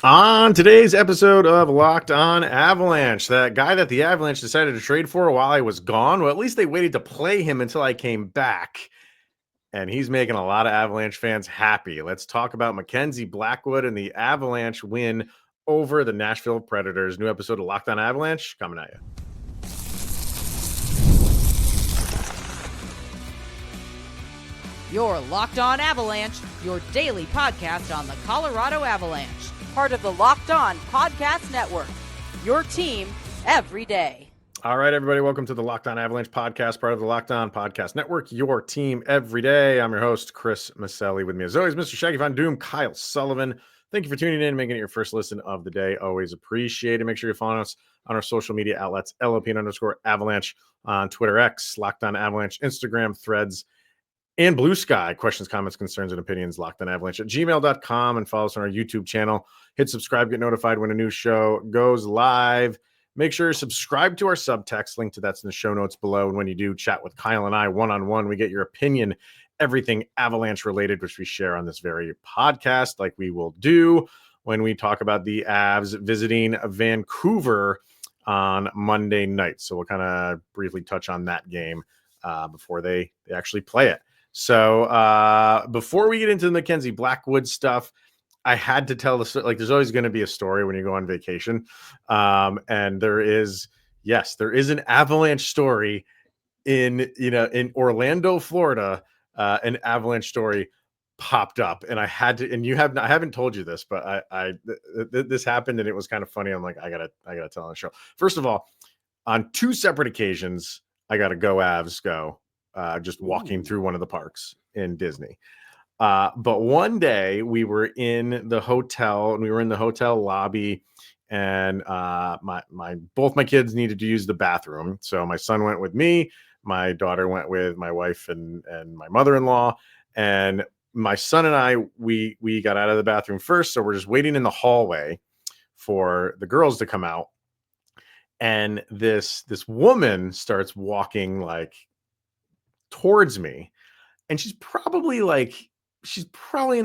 On today's episode of Locked On Avalanche, that guy that the Avalanche decided to trade for while I was gone, well, at least they waited to play him until I came back. And he's making a lot of Avalanche fans happy. Let's talk about Mackenzie Blackwood and the Avalanche win over the Nashville Predators. New episode of Locked On Avalanche coming at you. You're Locked On Avalanche, your daily podcast on the Colorado Avalanche. Part of the Locked On Podcast Network. Your team every day. All right, everybody. Welcome to the Locked On Avalanche podcast, part of the Locked On Podcast Network. Your team every day. I'm your host, Chris Maselli. With me, as always, Mr. Shaggy Von Doom, Kyle Sullivan. Thank you for tuning in and making it your first listen of the day. Always appreciate it. Make sure you follow us on our social media outlets, LOP_Avalanche on Twitter X, Locked On Avalanche, Instagram, Threads, and Blue Sky. Questions, comments, concerns, and opinions, lockedonavalanche@gmail.com, and follow us on our YouTube channel. Hit subscribe, get notified when a new show goes live. Make sure you subscribe to our subtext. Link to that's in the show notes below. And when you do, chat with Kyle and I one-on-one. We get your opinion, everything Avalanche related, which we share on this very podcast, like we will do when we talk about the Avs visiting Vancouver on Monday night. So we'll kind of briefly touch on that game before they actually play it. So before we get into the Mackenzie Blackwood stuff, I had to tell the like. There's always going to be a story when you go on vacation, and there is an Avalanche story in Orlando, Florida. An Avalanche story popped up, and I had to. And I haven't told you this, but this happened, and it was kind of funny. I'm like, I gotta tell on the show. First of all, on two separate occasions, I got to go Avs go. Just walking through one of the parks in Disney. But one day we were in the hotel and we were in the hotel lobby, and both my kids needed to use the bathroom. So my son went with me, my daughter went with my wife and my mother-in-law, and my son and I, we got out of the bathroom first. So we're just waiting in the hallway for the girls to come out. And this woman starts walking like towards me, and she's probably in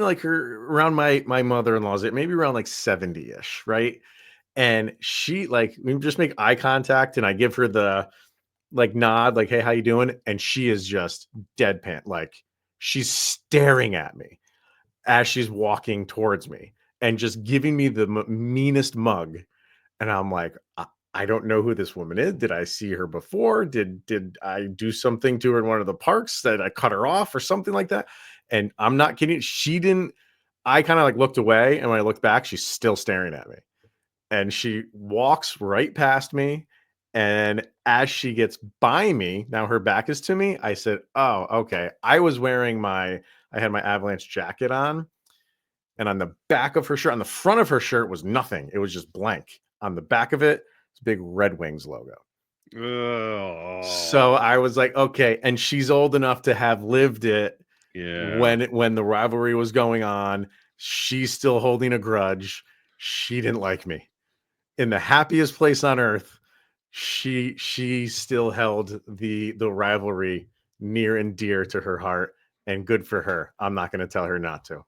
like her around my mother-in-law's, maybe around like 70-ish, right? And she, like, we just make eye contact, and I give her the like nod, like, hey, how you doing? And she is just deadpan, like she's staring at me as she's walking towards me and just giving me the meanest mug. And I'm like, I don't know who this woman is. Did I see her before? Did I do something to her in one of the parks that I cut her off or something like that? And I'm not kidding. She didn't. I kind of like looked away, and when I looked back, she's still staring at me. And she walks right past me. And as she gets by me, now her back is to me. I said, "Oh, okay." I had my Avalanche jacket on, and on the back of her shirt, on the front of her shirt was nothing. It was just blank. On the back of it, big Red Wings logo. Oh. So I was like, okay. And she's old enough to have lived it. Yeah. When the rivalry was going on. She's still holding a grudge. She didn't like me. In the happiest place on earth, she still held the rivalry near and dear to her heart, and good for her. I'm not going to tell her not to.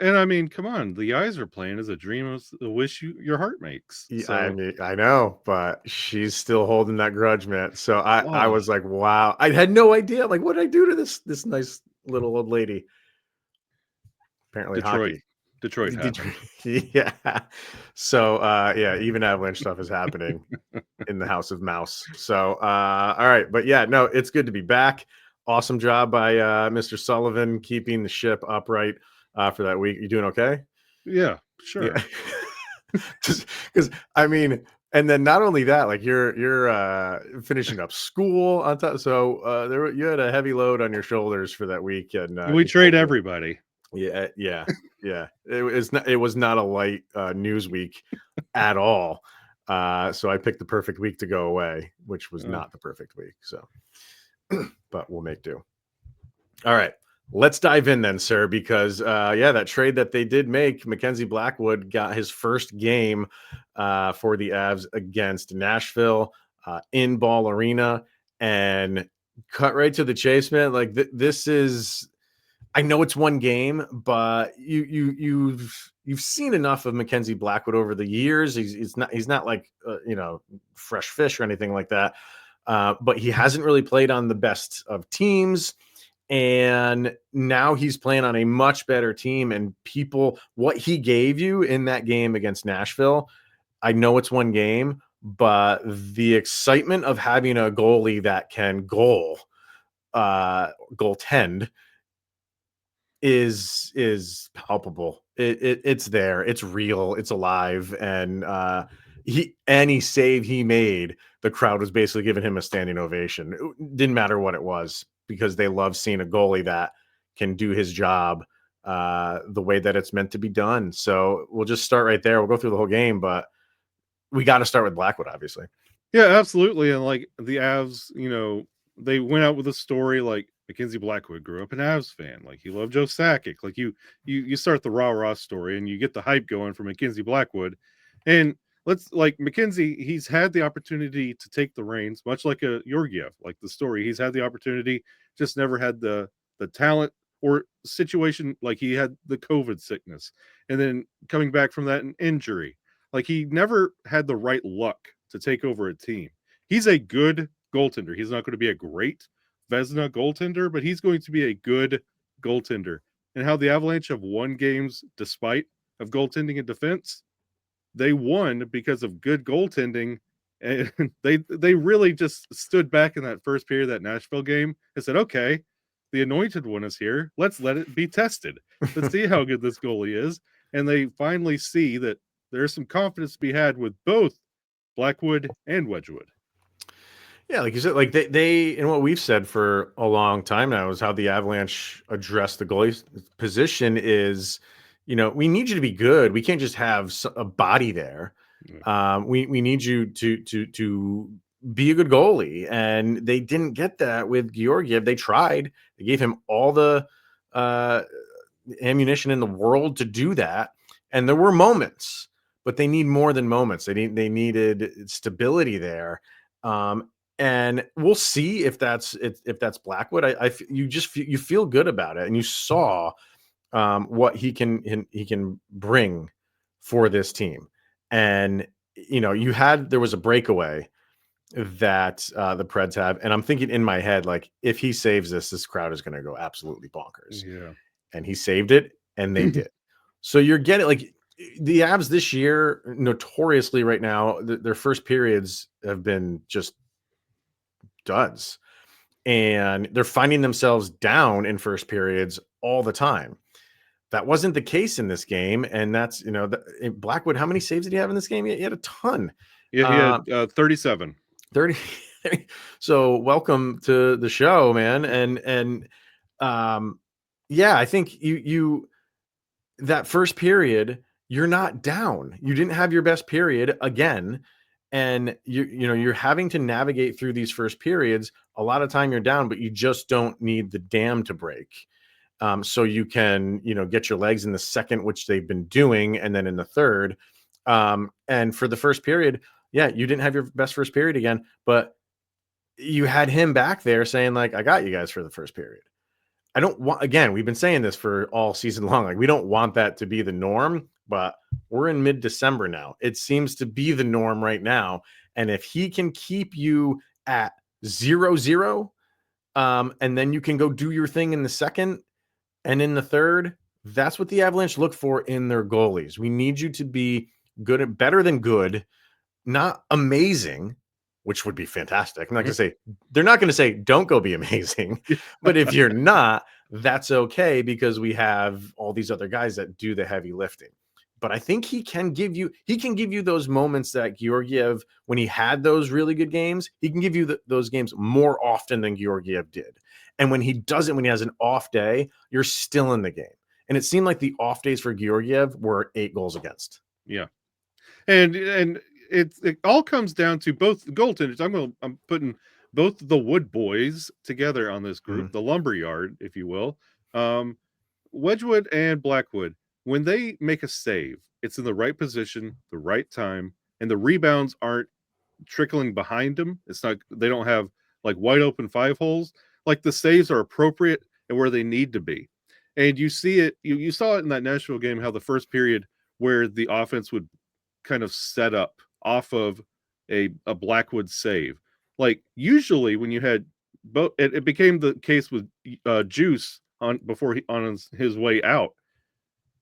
And I mean, come on, the eyes are playing as a dream, a wish your heart makes. So. I mean, I know, but she's still holding that grudge, man. So I was like, wow. I had no idea. Like, what did I do to this nice little old lady? Apparently Detroit. Yeah. So yeah, even Avalanche stuff is happening in the House of Mouse. So all right, but yeah, no, it's good to be back. Awesome job by Mr. Sullivan keeping the ship upright for that week. You doing okay? Yeah, sure. Yeah. Because I mean, and then not only that, like you're finishing up school on top. So you had a heavy load on your shoulders for that week, and we trade everybody. Yeah. It was not a light news week at all. So I picked the perfect week to go away, which was not the perfect week. So, but we'll make do. All right. Let's dive in then, sir, because that trade that they did make, Mackenzie Blackwood got his first game for the Avs against Nashville in Ball Arena, and cut right to the chase, man. Like this is I know it's one game, but you've seen enough of Mackenzie Blackwood over the years. He's not like fresh fish or anything like that. But he hasn't really played on the best of teams, and now he's playing on a much better team. And what he gave you in that game against Nashville, I know it's one game, but the excitement of having a goalie that can goaltend is palpable. It's there, it's real, it's alive, and any save he made, the crowd was basically giving him a standing ovation. It didn't matter what it was, because they love seeing a goalie that can do his job the way that it's meant to be done. So we'll just start right there. We'll go through the whole game, but we got to start with Blackwood, obviously. Yeah, absolutely. And like the Avs, they went out with a story like Mackenzie Blackwood grew up an Avs fan. Like he loved Joe Sakic. Like you start the rah-rah story and you get the hype going for Mackenzie Blackwood. And Mackenzie, he's had the opportunity to take the reins, much like a Georgiev, like the story. He's had the opportunity, just never had the talent or situation. Like he had the COVID sickness and then coming back from that an injury. Like he never had the right luck to take over a team. He's a good goaltender. He's not going to be a great Vezina goaltender, but he's going to be a good goaltender. And how the Avalanche have won games despite of goaltending and defense, they won because of good goaltending. And they really just stood back in that first period of that Nashville game and said, okay, the anointed one is here. Let's let it be tested. Let's see how good this goalie is. And they finally see that there's some confidence to be had with both Blackwood and Wedgwood. Yeah, like you said, like they and what we've said for a long time now is how the Avalanche address the goalie position is, we need you to be good. We can't just have a body there. We need you to be a good goalie, and they didn't get that with Georgiev. They tried. They gave him all the ammunition in the world to do that, and there were moments, but they need more than moments. They needed stability there. And we'll see if that's Blackwood. You feel good about it, and you saw what he can bring for this team. And there was a breakaway that the Preds have, and I'm thinking in my head, like, if he saves this crowd is going to go absolutely bonkers. Yeah, and he saved it, and they did. So you're getting like the Avs this year, notoriously right now, their first periods have been just duds, and they're finding themselves down in first periods all the time. That wasn't the case in this game, and that's Blackwood. How many saves did he have in this game? He had a ton. Yeah, he had 37. 30. So welcome to the show, man. And yeah, I think you that first period, you're not down. You didn't have your best period again. And you're having to navigate through these first periods. A lot of time you're down, but you just don't need the dam to break. So you can, get your legs in the second, which they've been doing, and then in the third. And for the first period, yeah, you didn't have your best first period again, but you had him back there saying, like, I got you guys for the first period. I don't want, again, we've been saying this for all season long. Like, we don't want that to be the norm, but we're in mid-December now. It seems to be the norm right now. And if he can keep you at 0-0, and then you can go do your thing in the second and in the third, that's what the Avalanche look for in their goalies. We need you to be good, better than good, not amazing, which would be fantastic. I'm not going to say, they're not going to say, don't go be amazing. But if you're not, that's okay, because we have all these other guys that do the heavy lifting. But I think he can give you those moments that Georgiev, when he had those really good games, he can give you those games more often than Georgiev did. And when he doesn't, when he has an off day, you're still in the game. And it seemed like the off days for Georgiev were 8 goals against. Yeah. And it all comes down to both goaltenders. I'm putting both the Wood boys together on this group, the lumberyard, if you will. Wedgwood and Blackwood, when they make a save, it's in the right position, the right time, and the rebounds aren't trickling behind them. It's not, they don't have like wide open 5 holes. Like, the saves are appropriate and where they need to be. And you see it, you saw it in that Nashville game, how the first period where the offense would kind of set up off of a Blackwood save. Like usually when you had both, it became the case with Juice on his way out.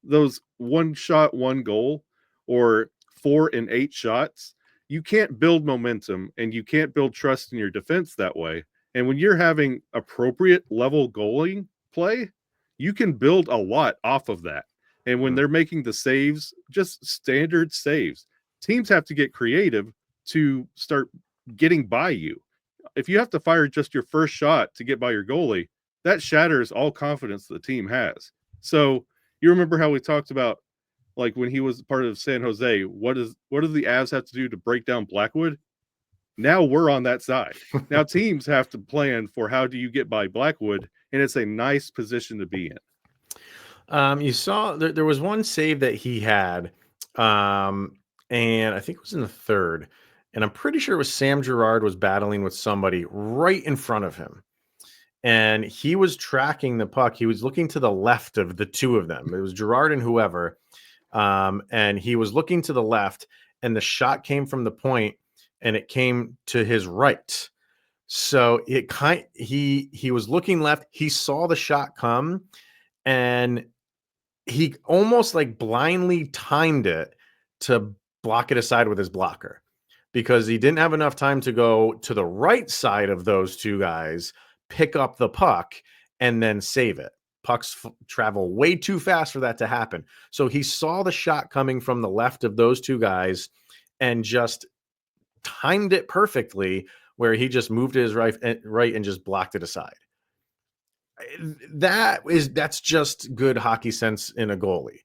Those 1 shot, 1 goal, or 4 and 8 shots, you can't build momentum and you can't build trust in your defense that way. And when you're having appropriate level goaling play, you can build a lot off of that. And when they're making the saves, just standard saves, teams have to get creative to start getting by you. If you have to fire just your first shot to get by your goalie, that shatters all confidence the team has. So you remember how we talked about, like when he was part of San Jose, what do the Avs have to do to break down Blackwood? Now we're on that side. Now teams have to plan for how do you get by Blackwood, and it's a nice position to be in. You saw there was one save that he had, and I think it was in the third, and I'm pretty sure it was Sam Girard was battling with somebody right in front of him. And he was tracking the puck. He was looking to the left of the two of them. It was Girard and whoever. And he was looking to the left, and the shot came from the point, and it came to his right. So he was looking left. He saw the shot come, and he almost like blindly timed it to block it aside with his blocker, because he didn't have enough time to go to the right side of those two guys, pick up the puck, and then save it. Pucks travel way too fast for that to happen. So he saw the shot coming from the left of those two guys and just timed it perfectly, where he just moved to his right and just blocked it aside. That's just good hockey sense in a goalie.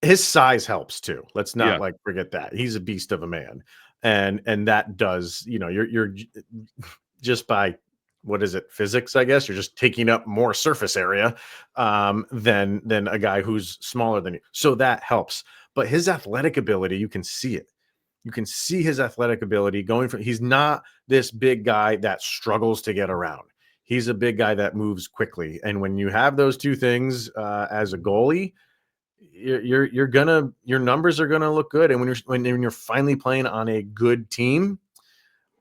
His size helps too. Let's not forget that. He's a beast of a man. And that does, you're just by, what is it, physics, I guess, you're just taking up more surface area than a guy who's smaller than you. So that helps. But his athletic ability, you can see it. You can see his athletic ability he's not this big guy that struggles to get around. He's a big guy that moves quickly. And when you have those two things as a goalie, your numbers are gonna look good. And when you're finally playing on a good team,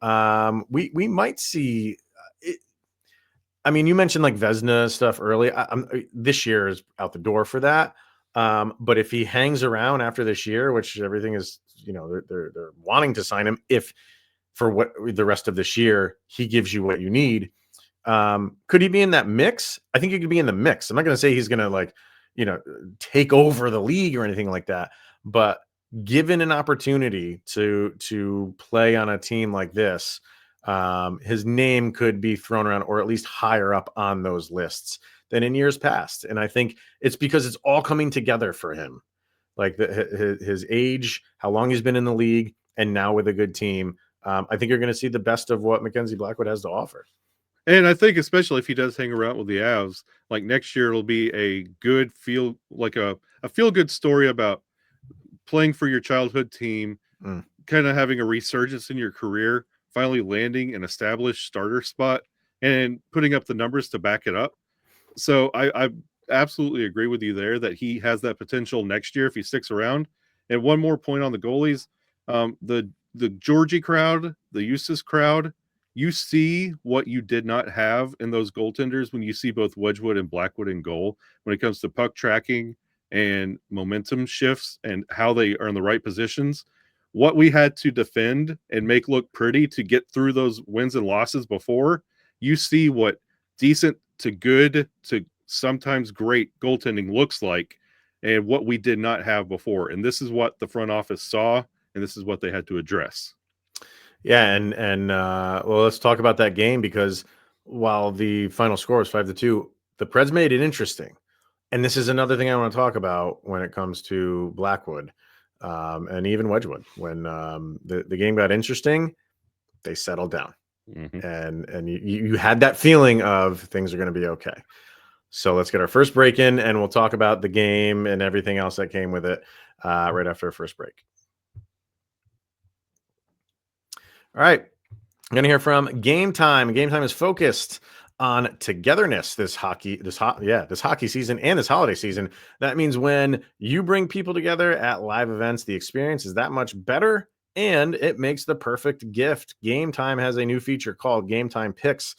we might see. I mean, you mentioned like Vezina stuff early. This year is out the door for that. But if he hangs around after this year, which everything is, they're wanting to sign him, if for what the rest of this year he gives you what you need, could he be in that mix? I think he could be in the mix. I'm not going to say he's going to take over the league or anything like that, but given an opportunity to play on a team like this, his name could be thrown around, or at least higher up on those lists than in years past. And I think it's because it's all coming together for him, like his age, how long he's been in the league, and now with a good team. I think you're going to see the best of what Mackenzie Blackwood has to offer. And I think especially if he does hang around with the Avs, like next year it'll be a good feel good story about playing for your childhood team, kind of having a resurgence in your career, finally landing an established starter spot and putting up the numbers to back it up. So I absolutely agree with you there that he has that potential next year if he sticks around. And one more point on the goalies, the Georgie crowd, the Eustis crowd, you see what you did not have in those goaltenders when you see both Wedgwood and Blackwood in goal when it comes to puck tracking and momentum shifts and how they are in the right positions. What we had to defend and make look pretty to get through those wins and losses before, you see what decent to good to sometimes great goaltending looks like, and what we did not have before. And this is what the front office saw, and this is what they had to address. Yeah, and well, let's talk about that game, because while the final score was 5-2, the Preds made it interesting. And this is another thing I want to talk about when it comes to Blackwood. And even Wedgwood, when the game got interesting, they settled down, and you had that feeling of things are going to be okay. So let's get our first break in, and we'll talk about the game and everything else that came with it right after our first break. All right, I'm going to hear from Game Time. Game Time is focused on togetherness this hockey season and this holiday season. That means when you bring people together at live events, the experience is that much better, and it makes the perfect gift. Game Time has a new feature called Game Time Picks.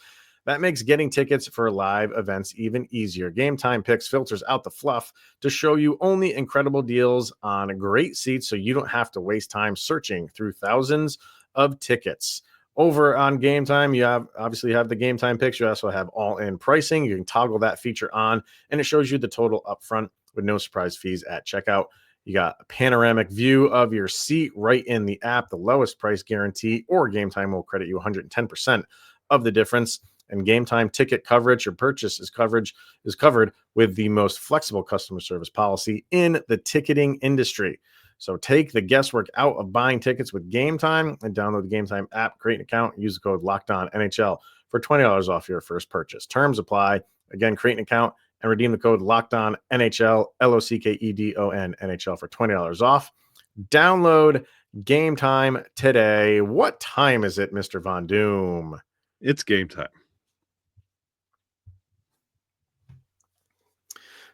That makes getting tickets for live events even easier. Game Time Picks filters out the fluff to show you only incredible deals on great seats, so you don't have to waste time searching through thousands of tickets. Over on Game Time, you have the Game Time Picks. You also have all-in pricing. You can toggle that feature on, and it shows you the total upfront with no surprise fees at checkout. You got a panoramic view of your seat right in the app, the lowest price guarantee, or Game Time will credit you 110% of the difference. And Game Time ticket coverage, your purchase is covered with the most flexible customer service policy in the ticketing industry. So take the guesswork out of buying tickets with Game Time and download the Game Time app, create an account, use the code LOCKEDONNHL for $20 off your first purchase. Terms apply. Again, create an account and redeem the code LOCKEDONNHL, LOCKEDON NHL for $20 off. Download Game Time today. What time is it, Mr. Von Doom? It's game time.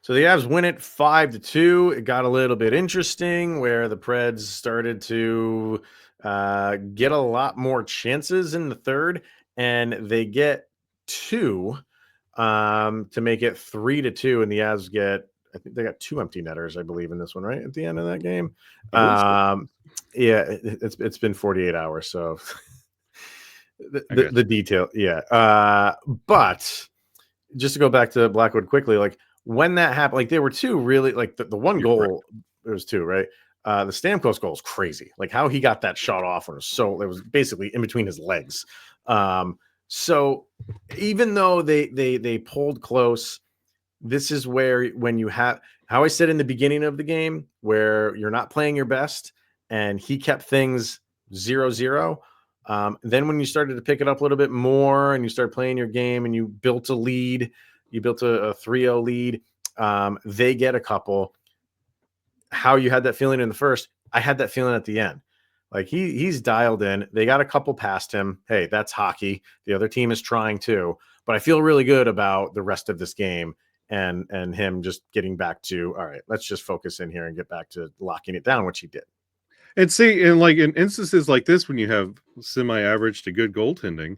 So the Avs win it 5-2. It got a little bit interesting where the Preds started to get a lot more chances in the third, and they get 2 to make it 3-2. And the Avs I think they got 2 empty netters, I believe, in this one, right? At the end of that game. Yeah, it's been 48 hours. So the detail. Yeah. But just to go back to Blackwood quickly, like, when that happened, like, there were 2 really, like, the one goal, there was 2, right? The Stamkos goal is crazy. Like, how he got that shot off, it was basically in between his legs. So even though they pulled close, this is where, when you have, how I said in the beginning of the game, where you're not playing your best, and he kept things 0-0. Then when you started to pick it up a little bit more and you start playing your game and you built a lead, you built a 3-0 lead. They get a couple. How you had that feeling in the first, I had that feeling at the end. Like, he's dialed in. They got a couple past him. Hey, that's hockey. The other team is trying too. But I feel really good about the rest of this game and him just getting back to, all right, let's just focus in here and get back to locking it down, which he did. And see, and like in instances like this, when you have semi-average to good goaltending,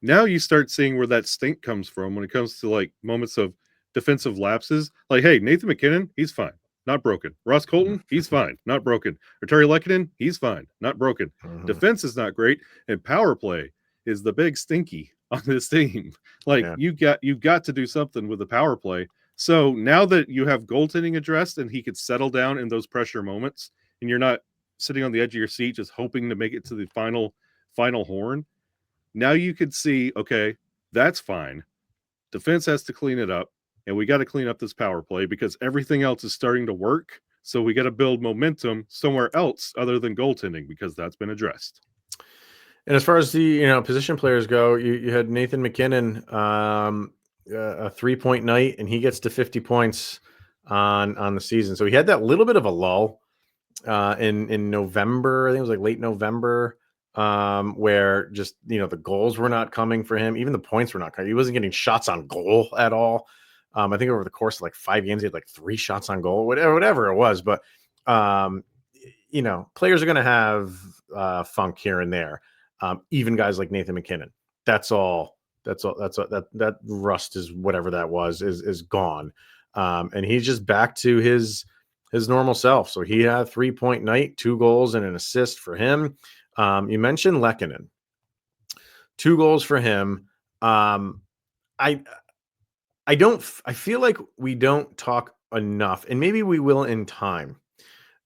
now you start seeing where that stink comes from when it comes to, like, moments of defensive lapses. Like, hey, Nathan MacKinnon, he's fine, not broken. Ross Colton, he's fine, not broken. Artturi Lehkonen, he's fine, not broken. Defense is not great, and power play is the big stinky on this team. Like, you got to do something with the power play. So now that you have goaltending addressed and he could settle down in those pressure moments, and you're not sitting on the edge of your seat just hoping to make it to the final horn, now you could see, okay, that's fine. Defense has to clean it up, and we got to clean up this power play because everything else is starting to work. So we got to build momentum somewhere else other than goaltending, because that's been addressed. And as far as the position players go, you had Nathan MacKinnon, a 3-point night, and he gets to 50 points on the season. So he had that little bit of a lull in November. I think it was like late November. Where just, the goals were not coming for him. Even the points were not coming. He wasn't getting shots on goal at all. I think over the course of like 5 games, he had like 3 shots on goal, whatever it was. But, players are going to have funk here and there. Even guys like Nathan MacKinnon, that rust is whatever that was is gone. And he's just back to his normal self. So he had a 3-point night, 2 goals and an assist for him. You mentioned Lehkonen, 2 goals for him. I feel like we don't talk enough, and maybe we will in time,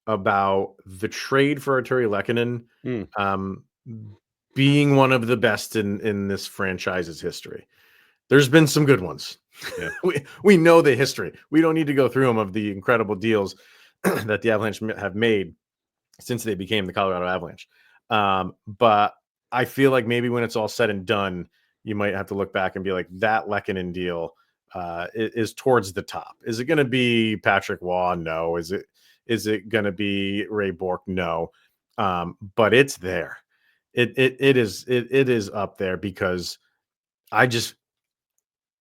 about the trade for Artturi Lehkonen being one of the best in this franchise's history. There's been some good ones. Yeah. we know the history. We don't need to go through them of the incredible deals that the Avalanche have made since they became the Colorado Avalanche. But I feel like maybe when it's all said and done, you might have to look back and be like, that Lehkonen deal is towards the top. Is it going to be Patrick Waugh? No. Is it going to be Ray Bourque? No. But it's there. It is up there, because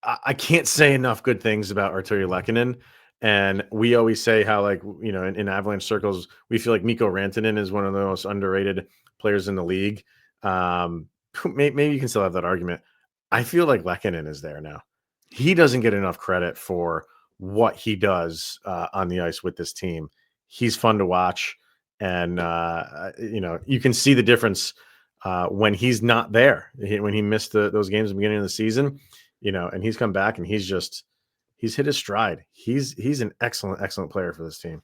I can't say enough good things about Artturi Lehkonen. And we always say how, like, in Avalanche circles, we feel like Mikko Rantanen is one of the most underrated players in the league. Maybe you can still have that argument. I feel like Lehkonen is there now. He doesn't get enough credit for what he does on the ice with this team. He's fun to watch. And, you can see the difference when he's not there, when he missed those games at the beginning of the season, and he's come back and he's hit his stride. He's an excellent player for this team.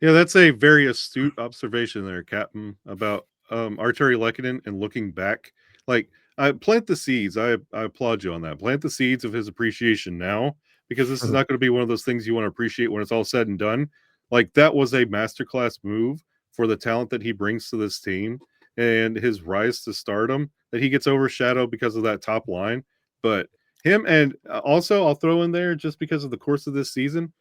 Yeah, that's a very astute observation there, Captain, about Artturi Lehkonen and looking back. Like, I plant the seeds. I applaud you on that. Plant the seeds of his appreciation now, because this is not going to be one of those things you want to appreciate when it's all said and done. Like, that was a masterclass move for the talent that he brings to this team and his rise to stardom, that he gets overshadowed because of that top line. But him, and also I'll throw in there, just because of the course of this season,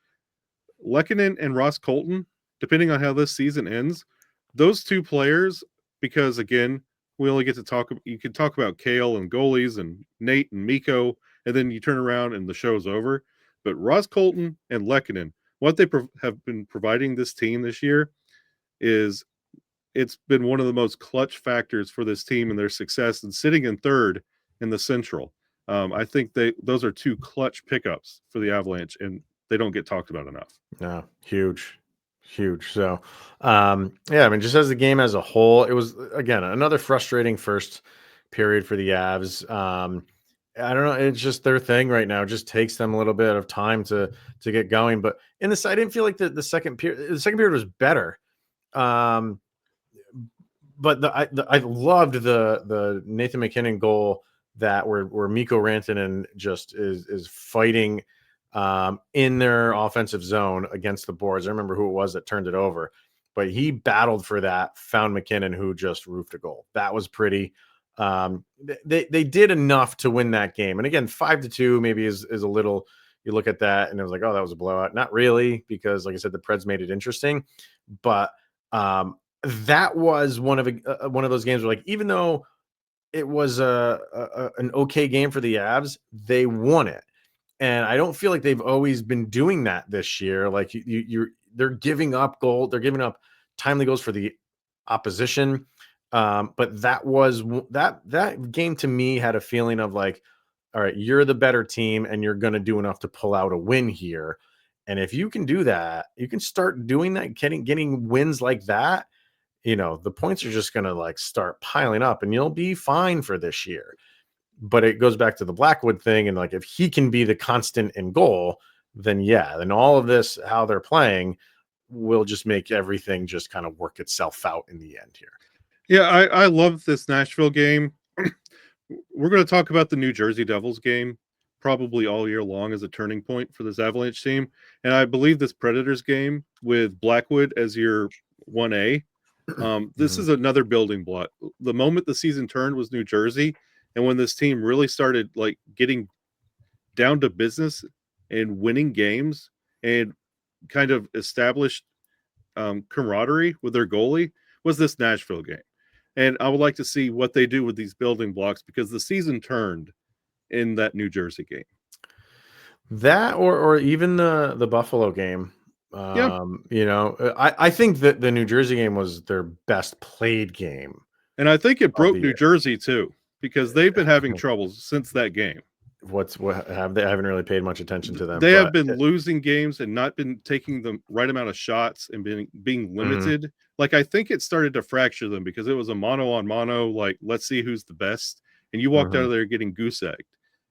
Lehkonen and Ross Colton, depending on how this season ends, those two players, because again, we only get to talk, you can talk about Kale and goalies and Nate and Mikko, and then you turn around and the show's over. But Ross Colton and Lehkonen, what they have been providing this team this year is, it's been one of the most clutch factors for this team and their success, and sitting in third in the Central. I think those are two clutch pickups for the Avalanche, and they don't get talked about enough. No, huge. So, yeah, I mean, just as the game as a whole, it was, again, another frustrating first period for the Avs. I don't know. It's just their thing right now. It just takes them a little bit of time to get going. But in this, I didn't feel like the second period was better. But I loved the Nathan MacKinnon goal, that where Mikko Rantanen just is fighting in their offensive zone against the boards. I remember who it was that turned it over, but he battled for that, found MacKinnon, who just roofed a goal. That was pretty. They did enough to win that game. And again, 5-2 maybe is a little, you look at that and it was like, oh, that was a blowout. Not really, because like I said, the Preds made it interesting. But that was one of those games where, like, even though it was an okay game for the Avs, they won it. And I don't feel like they've always been doing that this year. Like, they're giving up they're giving up timely goals for the opposition. But that game to me had a feeling of like, all right, you're the better team and you're going to do enough to pull out a win here. And if you can do that, you can start doing that, getting wins like that. The points are just going to like start piling up and you'll be fine for this year. But it goes back to the Blackwood thing. And like, if he can be the constant in goal, then all of this, how they're playing, will just make everything just kind of work itself out in the end here. Yeah, I love this Nashville game. We're going to talk about the New Jersey Devils game probably all year long as a turning point for this Avalanche team. And I believe this Predators game with Blackwood as your 1A, this is another building block. The moment the season turned was New Jersey. And when this team really started like getting down to business and winning games and kind of established camaraderie with their goalie, was this Nashville game. And I would like to see what they do with these building blocks, because the season turned in that New Jersey game. That or even the Buffalo game. I think that the New Jersey game was their best played game. And I think it broke New Jersey too, because they've been having troubles since that game. They haven't really paid much attention to them. They have been losing games and not been taking the right amount of shots and being limited. Like, I think it started to fracture them because it was a mano on mano, like, let's see who's the best. And you walked out of there getting goose egged.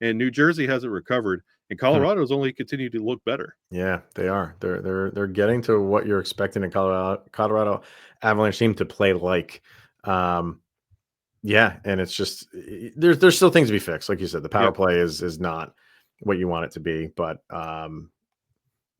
And New Jersey hasn't recovered, and Colorado's only continued to look better. Yeah, they are. They're getting to what you're expecting a Colorado Avalanche team to play like. Yeah, and it's just there's still things to be fixed. Like you said, the power play is not what you want it to be, but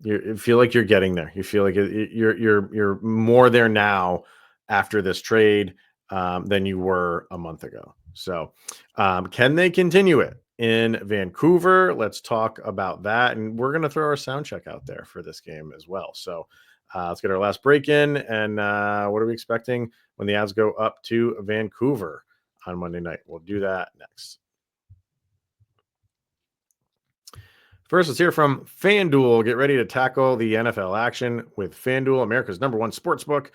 you feel like you're getting there. You feel like you're more there now after this trade than you were a month ago. So, can they continue it in Vancouver? Let's talk about that, and we're gonna throw our sound check out there for this game as well. So, let's get our last break in, and what are we expecting when the Avs go up to Vancouver on Monday night? We'll do that next. First, let's hear from FanDuel. Get ready to tackle the NFL action with FanDuel, America's #1 sportsbook,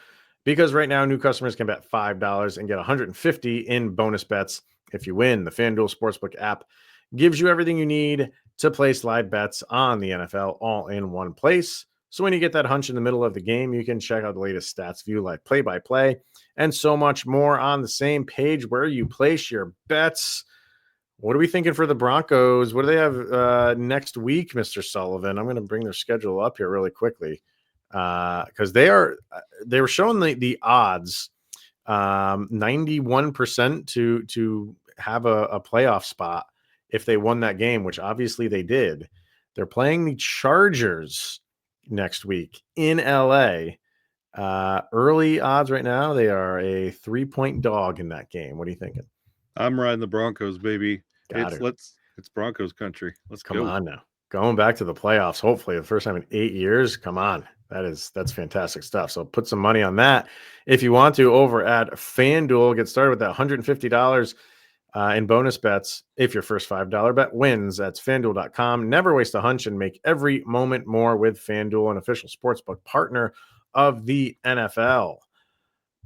because right now new customers can bet $5 and get $150 in bonus bets if you win. The FanDuel Sportsbook app gives you everything you need to place live bets on the NFL all in one place. So when you get that hunch in the middle of the game, you can check out the latest stats, view live play-by-play, and so much more on the same page where you place your bets. What are we thinking for the Broncos? What do they have next week, Mr. Sullivan? I'm going to bring their schedule up here really quickly because they were showing the odds 91% to have a playoff spot if they won that game, which obviously they did. They're playing the Chargers next week in LA. Early odds right now, they are a 3-point dog in that game. What are you thinking? I'm riding the Broncos, baby. Got It's Broncos country. Let's Come go. on now. Going back to the playoffs, hopefully the first time in 8 years. Come on. That's fantastic stuff. So put some money on that if you want to over at FanDuel. Get started with that $150 in bonus bets if your first $5 bet wins. That's FanDuel.com. Never waste a hunch and make every moment more with FanDuel, an official sportsbook partner of the NFL.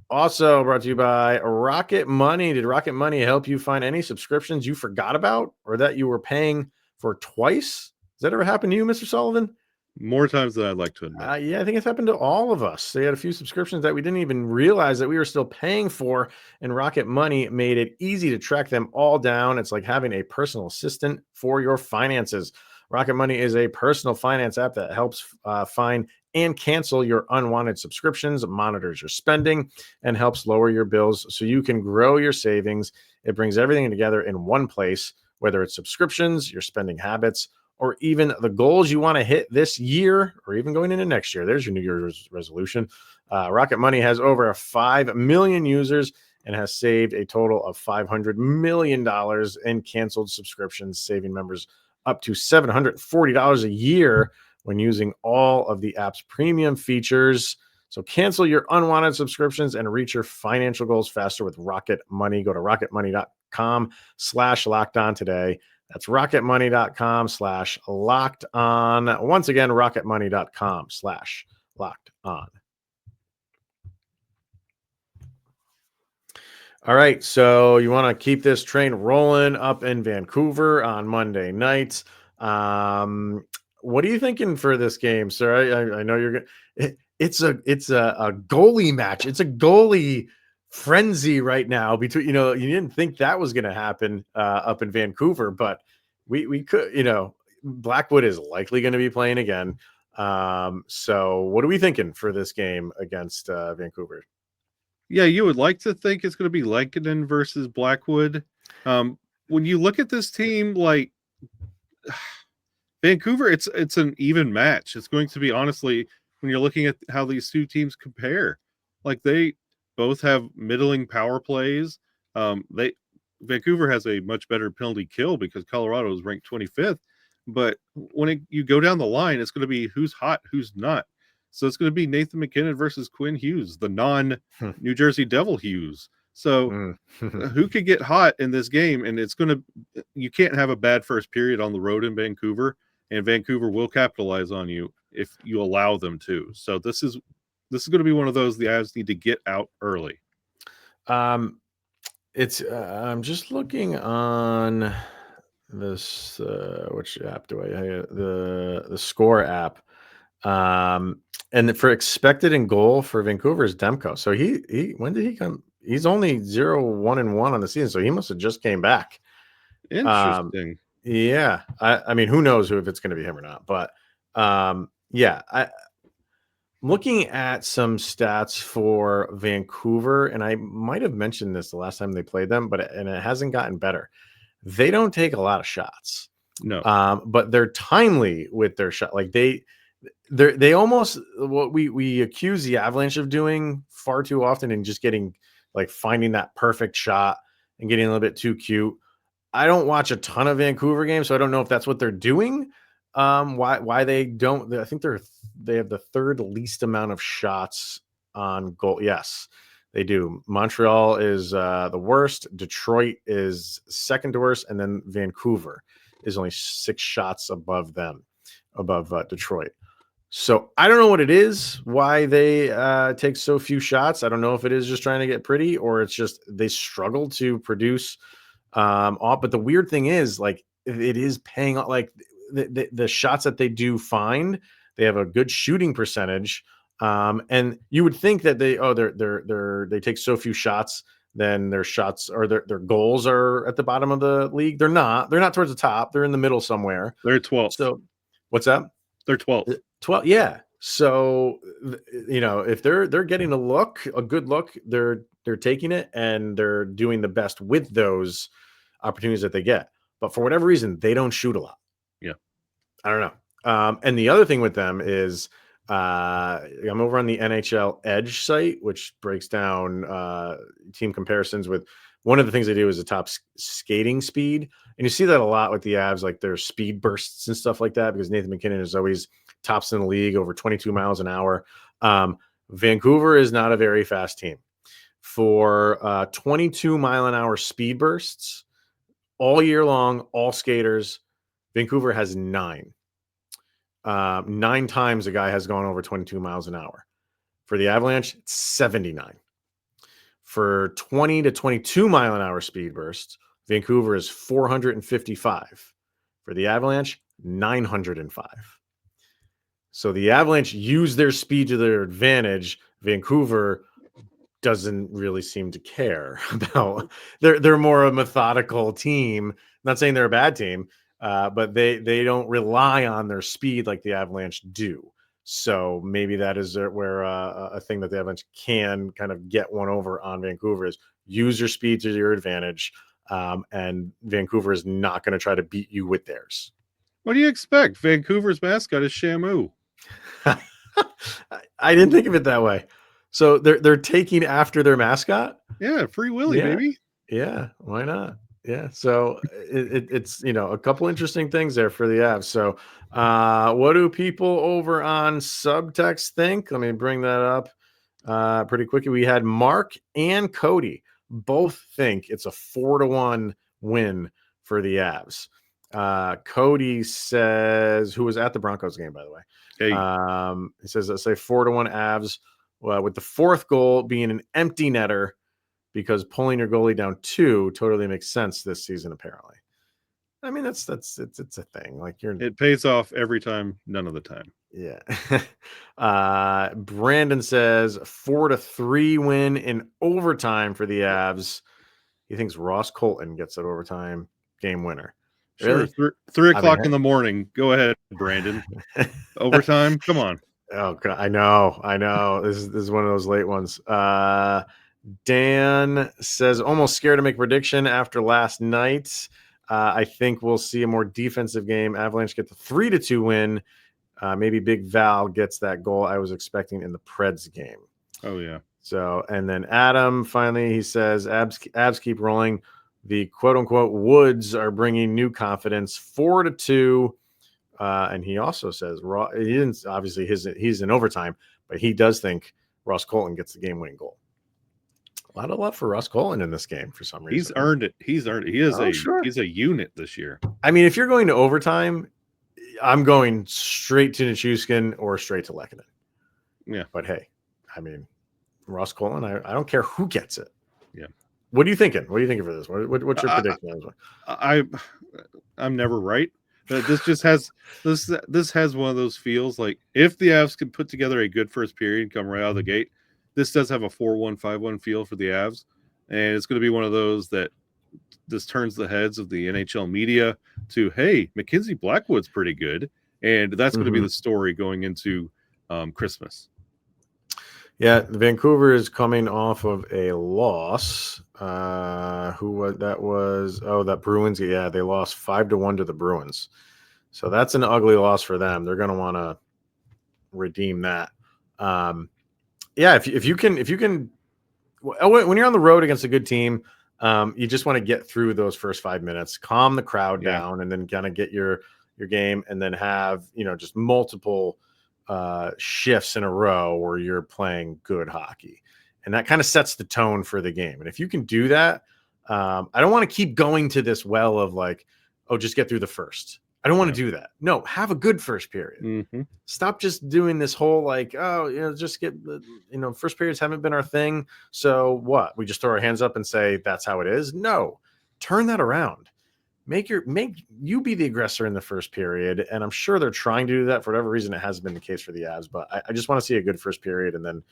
Also brought to you by Rocket Money. Did Rocket Money help you find any subscriptions you forgot about or that you were paying for twice? Has that ever happened to you, Mr. Sullivan? More times than I'd like to admit. Yeah, I think it's happened to all of us. They had a few subscriptions that we didn't even realize that we were still paying for, and Rocket Money made it easy to track them all down. It's like having a personal assistant for your finances. Rocket Money is a personal finance app that helps find and cancel your unwanted subscriptions, monitors your spending, and helps lower your bills so you can grow your savings. It brings everything together in one place, whether it's subscriptions, your spending habits, or even the goals you want to hit this year or even going into next year. There's your New Year's resolution. Rocket Money has over 5 million users and has saved a total of $500 million in canceled subscriptions, saving members up to $740 a year when using all of the app's premium features. So cancel your unwanted subscriptions and reach your financial goals faster with Rocket Money. Go to rocketmoney.com/lockedon today. That's rocketmoney.com/lockedon. Once again, rocketmoney.com/lockedon. All right, so you want to keep this train rolling up in Vancouver on Monday night. What are you thinking for this game, sir? I know you're going. It's a goalie match. It's a goalie frenzy right now. Between you didn't think that was going to happen up in Vancouver, but we could. Blackwood is likely going to be playing again. So what are we thinking for this game against Vancouver? Yeah, you would like to think it's going to be Lehkonen versus Blackwood. When you look at this team, like Vancouver, it's an even match. It's going to be, honestly, when you're looking at how these two teams compare, like they both have middling power plays. Vancouver has a much better penalty kill because Colorado is ranked 25th. But when you go down the line, it's going to be who's hot, who's not. So it's going to be Nathan MacKinnon versus Quinn Hughes, the non-New Jersey Devil Hughes. So who could get hot in this game? And you can't have a bad first period on the road in Vancouver, and Vancouver will capitalize on you if you allow them to. So this is going to be one of those the Avs need to get out early. I'm just looking on this which app do I have? The Score app. And for expected in goal for Vancouver is Demko. So he when did he come? He's only 0-1-1 on the season, so he must have just came back. Interesting. Yeah, I mean, who knows if it's going to be him or not? But yeah, I'm looking at some stats for Vancouver, and I might have mentioned this the last time they played them, but it hasn't gotten better. They don't take a lot of shots. No, but they're timely with their shot. Like they almost what we accuse the Avalanche of doing far too often and just getting like finding that perfect shot and getting a little bit too cute. I don't watch a ton of Vancouver games, so I don't know if that's what they're doing. Why they don't? I think they have the third least amount of shots on goal. Yes, they do. Montreal is the worst. Detroit is second to worst, and then Vancouver is only 6 shots above them, above Detroit. So I don't know what it is, why they take so few shots. I don't know if it is just trying to get pretty, or it's just they struggle to produce off. But the weird thing is, like, it is paying off. Like the shots that they do find, they have a good shooting percentage. And you would think that they take so few shots, then their shots or their goals are at the bottom of the league. They're not towards the top. They're in the middle somewhere. They're 12th. So what's that? They're 12th. 12. Yeah. So, if they're getting a good look, they're taking it and they're doing the best with those opportunities that they get. But for whatever reason, they don't shoot a lot. Yeah. I don't know. And the other thing with them is I'm over on the NHL Edge site, which breaks down team comparisons with one of the things they do is the top skating speed. And you see that a lot with the Avs, like their speed bursts and stuff like that, because Nathan MacKinnon is always tops in the league over 22 miles an hour. Vancouver is not a very fast team. For 22 mile an hour speed bursts all year long, all skaters, Vancouver has 9. 9 times a guy has gone over 22 miles an hour. For the Avalanche, it's 79. For 20 to 22 mile an hour speed bursts, Vancouver is 455. For the Avalanche, 905. So the Avalanche use their speed to their advantage. Vancouver doesn't really seem to care about. They're more a methodical team. Not saying they're a bad team, but they don't rely on their speed like the Avalanche do. So maybe that is where a thing that the Avalanche can kind of get one over on Vancouver is use your speed to your advantage. And Vancouver is not going to try to beat you with theirs. What do you expect? Vancouver's mascot is Shamu. I didn't think of it that way. So they're taking after their mascot. Yeah, Free Willy, baby. Yeah, why not? Yeah, so it's a couple interesting things there for the Avs. So what do people over on Subtext think? Let me bring that up pretty quickly. We had Mark and Cody both think it's a 4-1 win for the Avs. Cody says, who was at the Broncos game, by the way. Hey. He says, let's say 4-1 Avs, with the fourth goal being an empty netter, because pulling your goalie down 2 totally makes sense this season, apparently. I mean, it's a thing. Like it pays off every time, none of the time. Yeah. Brandon says 4-3 win in overtime for the Avs. He thinks Ross Colton gets that overtime game winner. Sure. Really? 3 o'clock in the morning. Go ahead, Brandon. Overtime. Come on. Oh God, I know. This is one of those late ones. Dan says, almost scared to make a prediction after last night. I think we'll see a more defensive game. Avalanche get the 3-2 win. Maybe Big Val gets that goal I was expecting in the Preds game. Oh yeah. So, and then Adam finally, he says, Avs keep rolling. The quote unquote Woods are bringing new confidence. 4-2. And he also says, he didn't obviously he's in overtime, but he does think Ross Colton gets the game winning goal. A lot of love for Ross Colton in this game for some reason. He's earned it. He is he's a unit this year. I mean, if you're going to overtime, I'm going straight to Nichushkin or straight to Lehkonen. Yeah. But hey, I mean, Ross Colton, I don't care who gets it. Yeah. What are you thinking? What are you thinking for this? What's your prediction? I'm never right. This just has this has one of those feels like if the Avs can put together a good first period and come right out of the gate, this does have a 4-1, 5-1 feel for the Avs, and it's going to be one of those that this turns the heads of the NHL media to, hey, Mackenzie Blackwood's pretty good, and that's going to be the story going into Christmas. Yeah, Vancouver is coming off of a loss. Who was that? That Bruins. Yeah, they lost 5-1 to the Bruins. So that's an ugly loss for them. They're going to want to redeem that. Yeah, if you can, when you're on the road against a good team, you just want to get through those first 5 minutes, calm the crowd down, and then kind of get your game, and then have just multiple shifts in a row where you're playing good hockey, and that kind of sets the tone for the game. And if you can do that, I don't want to keep going to this well of like, oh, just get through the first. I don't want to do that. No, have a good first period. Mm-hmm. Stop just doing this whole like, oh, just get, first periods haven't been our thing. So what? We just throw our hands up and say that's how it is. No, turn that around. Make you be the aggressor in the first period. And I'm sure they're trying to do that for whatever reason. It hasn't been the case for the Avs, but I just want to see a good first period and then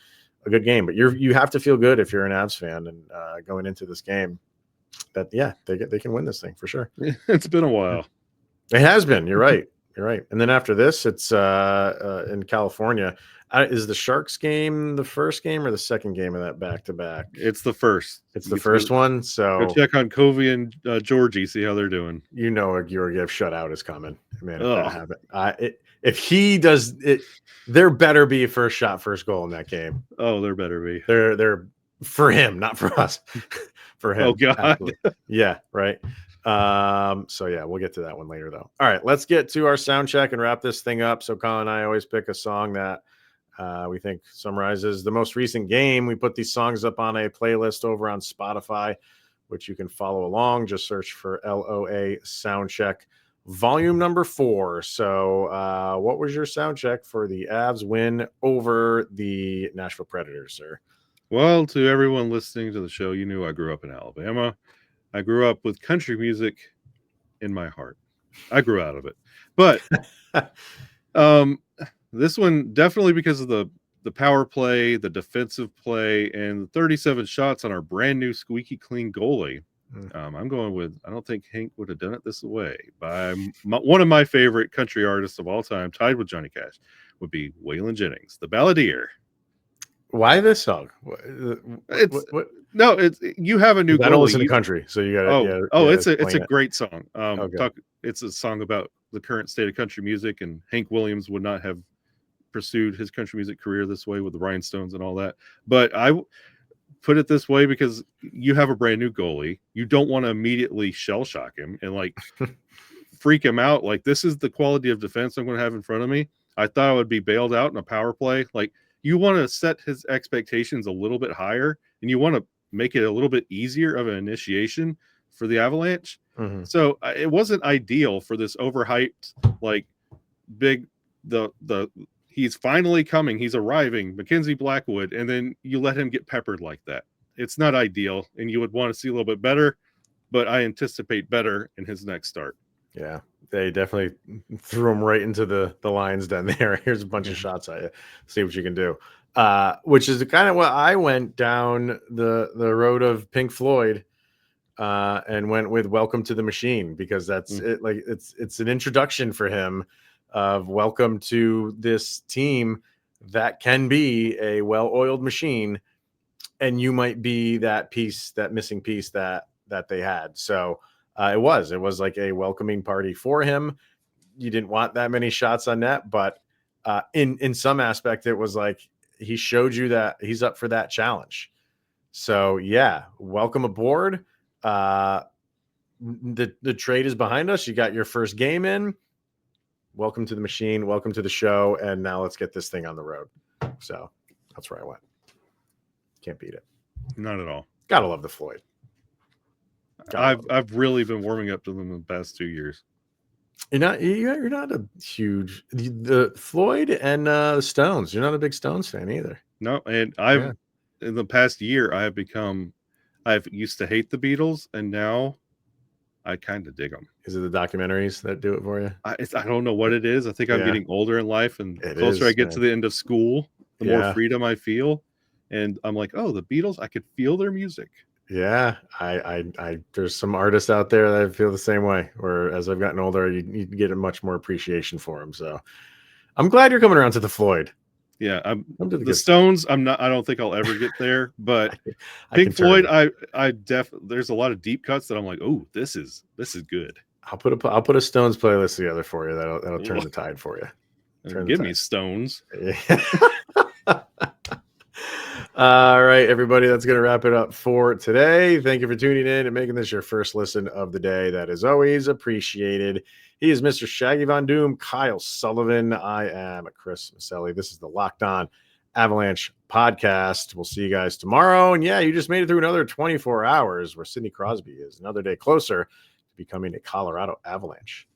a good game. But you have to feel good if you're an Avs fan and going into this game that, they can win this thing for sure. It's been a while. It has been. You're right. You're right. And then after this, it's in California. Is the Sharks game the first game or the second game of that back-to-back? It's the first. It's the first one. So go check on Covey and Georgie, see how they're doing. You know, a Georgiev shutout is coming. Man, if that happens, if he does it, there better be a first shot, first goal in that game. Oh, there better be. They're for him, not for us. For him. Oh God. Absolutely. Yeah. Right. So yeah, we'll get to that one later though. All right, let's get to our sound check and wrap this thing up. So Colin and I always pick a song that we think summarizes the most recent game. We put these songs up on a playlist over on Spotify, which you can follow along. Just search for LOA Soundcheck volume number 4. So what was your sound check for the Avs win over the Nashville Predators, sir? Well, to everyone listening to the show, you knew I grew up in Alabama. I grew up with country music in my heart. I grew out of it. But this one, definitely because of the power play, the defensive play, and the 37 shots on our brand new squeaky clean goalie. I'm going with, I don't think Hank would have done it this way. By one of my favorite country artists of all time, tied with Johnny Cash, would be Waylon Jennings, the Balladeer. Why this song? No, it's you have a new goalie. I don't listen to country, so you got to. It's a great song. It's a song about the current state of country music, and Hank Williams would not have pursued his country music career this way with the Rhinestones and all that. But I put it this way because you have a brand new goalie. You don't want to immediately shell shock him and like freak him out. Like, this is the quality of defense I'm going to have in front of me. I thought I would be bailed out in a power play. Like, you want to set his expectations a little bit higher, and you want to make it a little bit easier of an initiation for the Avalanche. Mm-hmm. So it wasn't ideal for this overhyped, like, big, he's finally coming, he's arriving, Mackenzie Blackwood, and then you let him get peppered like that. It's not ideal, and you would want to see a little bit better, but I anticipate better in his next start. Yeah, they definitely threw him right into the lion's den there. Here's a bunch of shots at you. See what you can do. Which is kind of what I went down the road of Pink Floyd and went with Welcome to the Machine, because that's it. Like, it's an introduction for him of welcome to this team that can be a well-oiled machine, and you might be that piece, that missing piece that they had. So it was like a welcoming party for him. You didn't want that many shots on net, but in some aspect, it was like he showed you that he's up for that challenge. So yeah, welcome aboard. The trade is behind us. You got your first game in. Welcome to the machine. Welcome to the show. And now let's get this thing on the road. So that's where I went. Can't beat it. Not at all. Gotta love the Floyd. I've really been warming up to them in the past 2 years. You're not a huge the Floyd and the Stones. You're not a big Stones fan either. No, and in the past year I've used to hate the Beatles, and now I kind of dig them. Is it the documentaries that do it for you? I don't know what it is. I think I'm getting older in life, and the closer I get to the end of school, the more freedom I feel. And I'm like, oh, the Beatles, I could feel their music. Yeah, I there's some artists out there that I feel the same way, where as I've gotten older, you get a much more appreciation for them. So I'm glad you're coming around to the Floyd. Yeah, the Stones. I don't think I'll ever get there, but Pink Floyd, there's a lot of deep cuts that I'm like, oh, this is good. I'll put a Stones playlist together for you. That'll turn the tide for you. Give me Stones. Yeah. All right, everybody, that's going to wrap it up for today. Thank you for tuning in and making this your first listen of the day. That is always appreciated. He is Mr. Shaggy Von Doom, Kyle Sullivan. I am Chris Maselli. This is the Locked On Avalanche podcast. We'll see you guys tomorrow. And yeah, you just made it through another 24 hours where Sidney Crosby is another day closer to to becoming a Colorado Avalanche?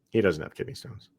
He doesn't have kidney stones.